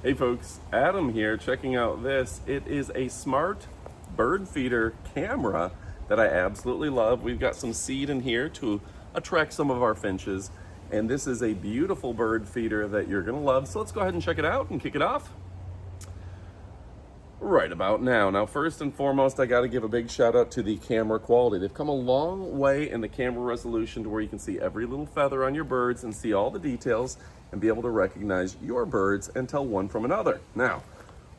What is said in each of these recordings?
Hey folks, Adam here checking out this. It is a smart bird feeder camera that I absolutely love. We've got some seed in here to attract some of our finches, and this is a beautiful bird feeder that you're gonna love. So let's go ahead and check it out and kick it off right about now. Now, first and foremost, I got to give a big shout out to the camera quality. They've come a long way in the camera resolution to where you can see every little feather on your birds and see all the details and be able to recognize your birds and tell one from another. Now,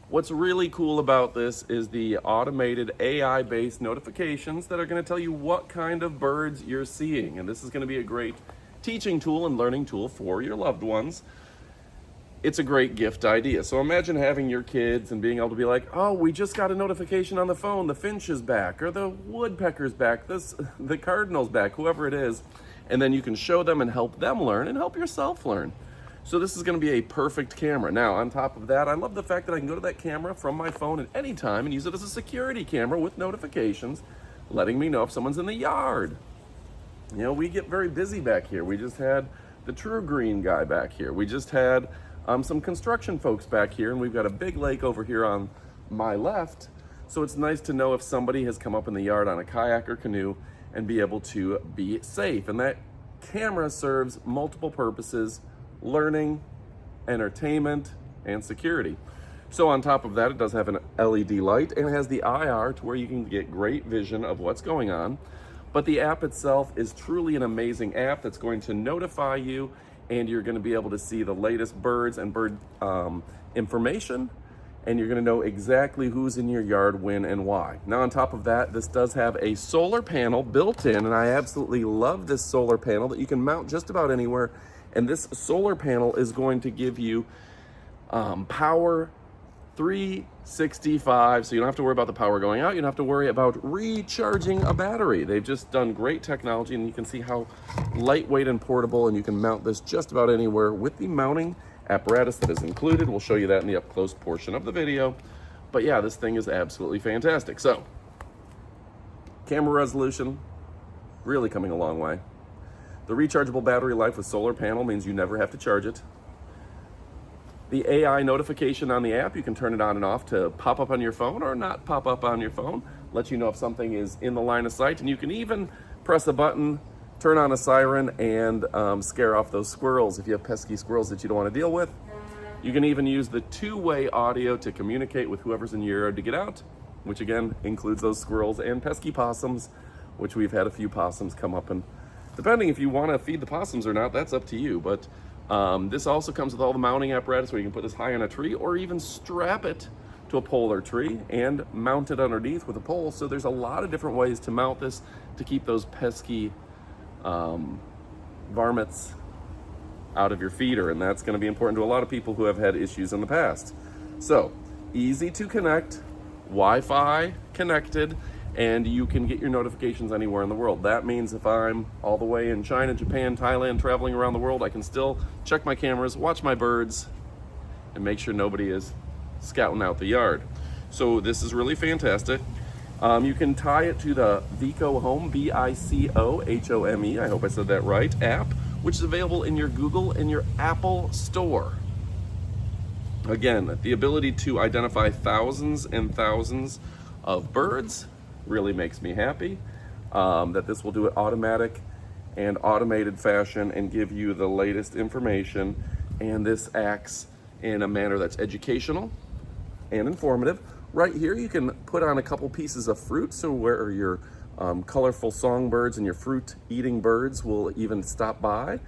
what's really cool about this is the automated AI-based notifications that are going to tell you what kind of birds you're seeing. And this is going to be a great teaching tool and learning tool for your loved ones. It's a great gift idea. So imagine having your kids and being able to be like, oh, we just got a notification on the phone, the finch is back, or the woodpecker's back, the cardinal's back, whoever it is. And then you can show them and help them learn and help yourself learn. So this is gonna be a perfect camera. Now, on top of that, I love the fact that I can go to that camera from my phone at any time and use it as a security camera with notifications, letting me know if someone's in the yard. You know, we get very busy back here. We just had the True Green guy back here. We just had some construction folks back here, and we've got a big lake over here on my left. So it's nice to know if somebody has come up in the yard on a kayak or canoe and be able to be safe. And that camera serves multiple purposes: learning, entertainment, and security. So on top of that, it does have an LED light and it has the IR to where you can get great vision of what's going on. But the app itself is truly an amazing app that's going to notify you, and you're going to be able to see the latest birds and bird information, and you're going to know exactly who's in your yard, when, and why. Now, on top of that, this does have a solar panel built in, and I absolutely love this solar panel that you can mount just about anywhere. And this solar panel is going to give you power 365, so you don't have to worry about the power going out. You don't have to worry about recharging a battery. They've just done great technology, and you can see how lightweight and portable, and you can mount this just about anywhere with the mounting apparatus that is included. We'll show you that in the up close portion of the video. But yeah, this thing is absolutely fantastic. So, camera resolution, really coming a long way. The rechargeable battery life with solar panel means you never have to charge it. The AI notification on the app, you can turn it on and off to pop up on your phone or not pop up on your phone, let you know if something is in the line of sight, and you can even press a button, turn on a siren, and scare off those squirrels if you have pesky squirrels that you don't want to deal with. You can even use the two-way audio to communicate with whoever's in your yard to get out, which again includes those squirrels and pesky possums, which we've had a few possums come up, and depending if you want to feed the possums or not, that's up to you. But this also comes with all the mounting apparatus where you can put this high on a tree or even strap it to a pole or tree and mount it underneath with a pole. So there's a lot of different ways to mount this to keep those pesky varmints out of your feeder. And that's going to be important to a lot of people who have had issues in the past. So easy to connect, Wi-Fi connected, and you can get your notifications anywhere in the world. That means if I'm all the way in China, Japan, Thailand, traveling around the world, I can still check my cameras, watch my birds, and make sure nobody is scouting out the yard. So this is really fantastic. You can tie it to the Vico Home, Vicohome, I hope I said that right, app, which is available in your Google and your Apple store. Again, the ability to identify thousands and thousands of birds really makes me happy. That this will do it automatic and automated fashion and give you the latest information, and this acts in a manner that's educational and informative. Right here you can put on a couple pieces of fruit, so where your colorful songbirds and your fruit eating birds will even stop by.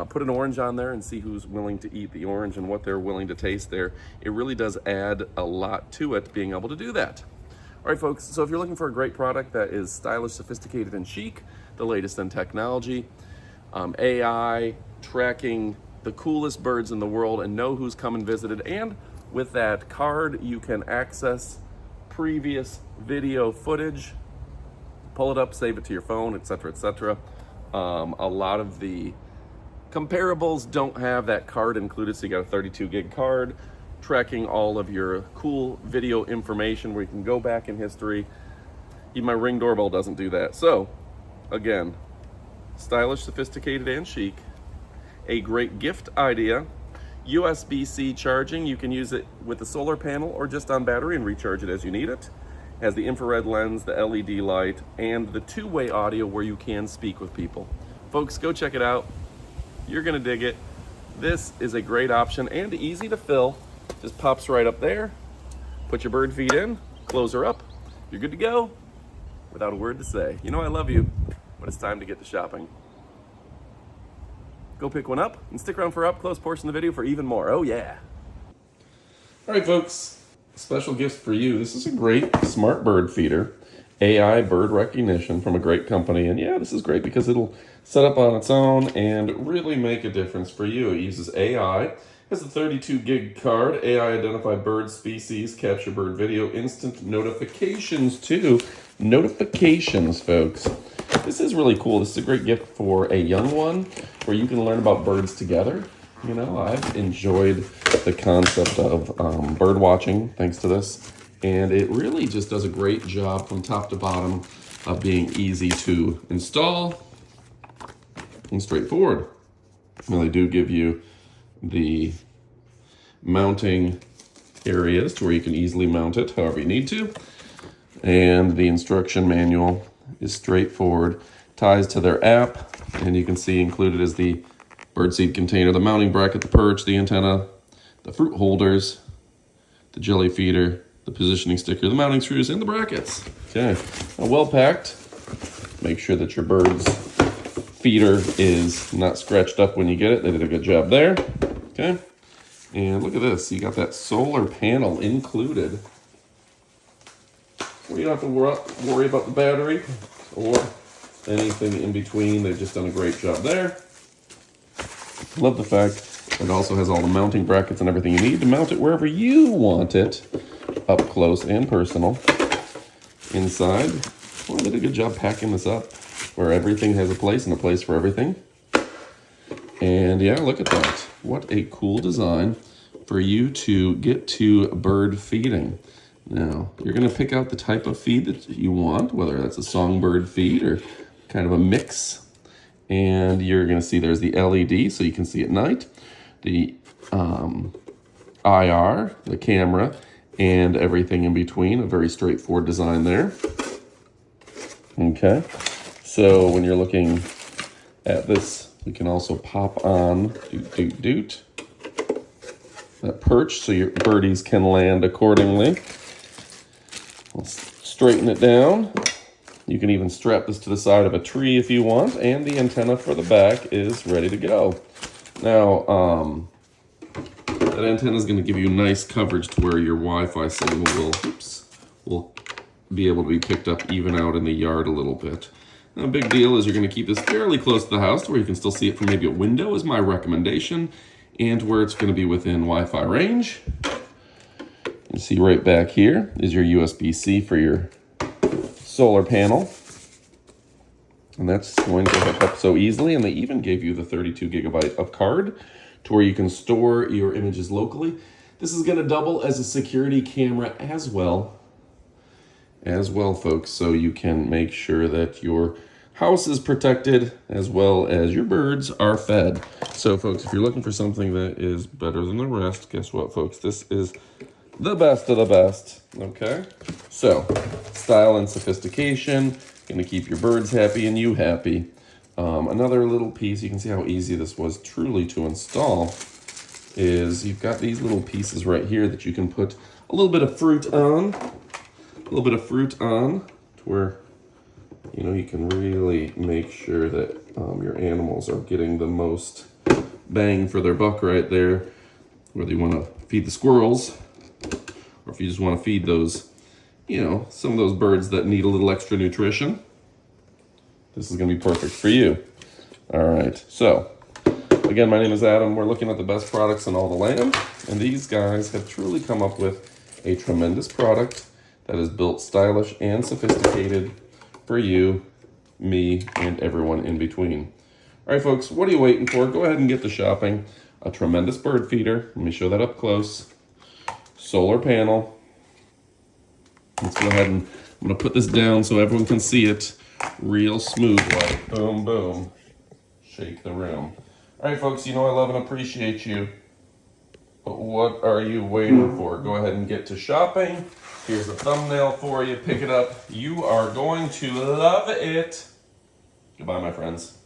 Put an orange on there and see who's willing to eat the orange and what they're willing to taste there. It really does add a lot to it, being able to do that. All right, folks, so if you're looking for a great product that is stylish, sophisticated, and chic, the latest in technology, AI, tracking the coolest birds in the world and know who's come and visited, and with that card, you can access previous video footage, pull it up, save it to your phone, etc., etc. A lot of the comparables don't have that card included, so you got a 32 gig card tracking all of your cool video information where you can go back in history. Even my Ring doorbell doesn't do that. So again, stylish, sophisticated, and chic, a great gift idea. USB-C charging. You can use it with the solar panel or just on battery and recharge it as you need it. Has the infrared lens, the LED light, and the two-way audio where you can speak with people. Folks, go check it out. You're gonna dig it. This is a great option and easy to fill. Just pops right up there. Put your bird feed in, close her up. You're good to go without a word to say. You know I love you, but it's time to get to shopping. Go pick one up and stick around for up close portion of the video for even more. Oh yeah. All right, folks. Special gift for you. This is a great smart bird feeder, AI bird recognition from a great company. And yeah, this is great because it'll set up on its own and really make a difference for you. It uses AI, has a 32 gig card, AI identify bird species, capture bird video, instant notifications too. Notifications, folks. This is really cool. This is a great gift for a young one where you can learn about birds together. You know, I've enjoyed the concept of bird watching thanks to this, and it really just does a great job from top to bottom of being easy to install and straightforward. Now, they do give you the mounting areas to where you can easily mount it however you need to, and the instruction manual is straightforward, ties to their app, and you can see included is the birdseed container, the mounting bracket, the perch, the antenna, the fruit holders, the jelly feeder, the positioning sticker, the mounting screws, and the brackets. Okay, now well packed. Make sure that your bird's feeder is not scratched up when you get it. They did a good job there. Okay, and look at this. You got that solar panel included. So you don't have to worry about the battery or anything in between. They've just done a great job there. Love the fact it also has all the mounting brackets and everything you need to mount it wherever you want it, up close and personal. Inside, well, they did a good job packing this up where everything has a place and a place for everything. And yeah, look at that. What a cool design for you to get to bird feeding. Now, you're going to pick out the type of feed that you want, whether that's a songbird feed or kind of a mix. And you're going to see there's the LED, so you can see at night, the IR, the camera, and everything in between. A very straightforward design there. Okay, so when you're looking at this, we can also pop on that perch so your birdies can land accordingly. Let's straighten it down. You can even strap this to the side of a tree if you want, and the antenna for the back is ready to go. Now, that antenna is going to give you nice coverage to where your Wi-Fi signal will be able to be picked up even out in the yard a little bit. Now, a big deal is you're going to keep this fairly close to the house to where you can still see it from maybe a window is my recommendation, and where it's going to be within Wi-Fi range. You see right back here is your USB-C for your solar panel, and that's going to hook up so easily. And they even gave you the 32 gigabyte of card to where you can store your images locally. This is going to double as a security camera as well, folks, so you can make sure that your house is protected as well as your birds are fed. So folks, if you're looking for something that is better than the rest, guess what, folks? This is the best of the best. Okay, so style and sophistication, gonna keep your birds happy and you happy. Another little piece, you can see how easy this was truly to install, is you've got these little pieces right here that you can put a little bit of fruit on, to where, you know, you can really make sure that your animals are getting the most bang for their buck right there, whether you want to feed the squirrels, or if you just want to feed those, you know, some of those birds that need a little extra nutrition. This is going to be perfect for you. All right, so again, my name is Adam. We're looking at the best products in all the land, and these guys have truly come up with a tremendous product that is built stylish and sophisticated for you, me, and everyone in between. All right, folks, what are you waiting for? Go ahead and get to shopping. A tremendous bird feeder. Let me show that up close. Solar panel. Let's go ahead and I'm going to put this down so everyone can see it real smooth, like boom, boom. Shake the room. All right, folks, you know I love and appreciate you. What are you waiting for? Go ahead and get to shopping. Here's a thumbnail for you. Pick it up. You are going to love it. Goodbye, my friends.